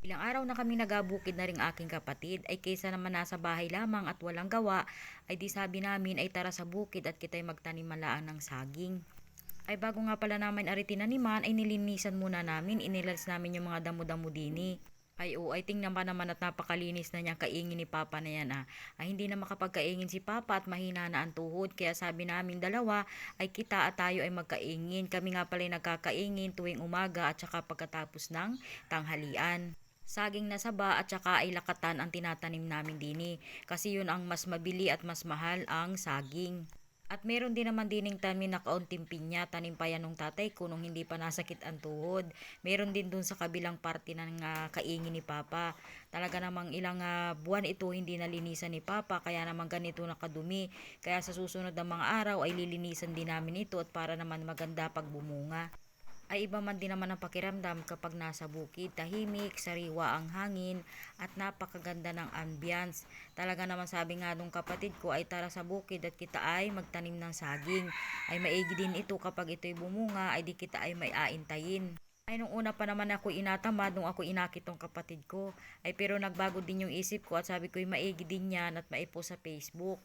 Ilang araw na kami nagabukid na ring aking kapatid, ay kaysa naman nasa bahay lamang at walang gawa, ay di sabi namin ay tara sa bukid at kita'y magtanim malaan ng saging. Ay bago nga pala namin ari tinaniman ay nilinisan muna namin, inilads namin yung mga damo-damo dini. Ay oo, ay tingnan pa naman at napakalinis na niya kaingin ni Papa na yan ah. Ay hindi na makapagkaingin si Papa at mahina na ang tuhod, kaya sabi namin dalawa ay kita at tayo ay magkaingin. Kami nga pala ay nagkakaingin tuwing umaga at saka pagkatapos ng tanghalian. Saging na saba at saka ay lakatan ang tinatanim namin dini. Kasi yun ang mas mabili at mas mahal ang saging. At meron din naman dining tanim na kaunting pinya, tanim pa yan nung tatay ko nung hindi pa nasakit ang tuhod. Meron din dun sa kabilang parte ng kaingin ni Papa. Talaga namang ilang buwan ito hindi nalinisan ni Papa, kaya naman ganito nakadumi. Kaya sa susunod na mga araw ay lilinisan din namin ito at para naman maganda pag bumunga. Ay iba man din naman ang pakiramdam kapag nasa bukid, tahimik, sariwa ang hangin at napakaganda ng ambience. Talaga naman sabi nga nung kapatid ko ay tara sa bukid at kita ay magtanim ng saging. Ay maigi din ito kapag ito'y bumunga ay di kita ay may aintayin. Ay nung una pa naman ako inatamad nung ako inakit tong kapatid ko. Ay pero nagbago din yung isip ko at sabi ko ay maigi din yan at maipo sa Facebook.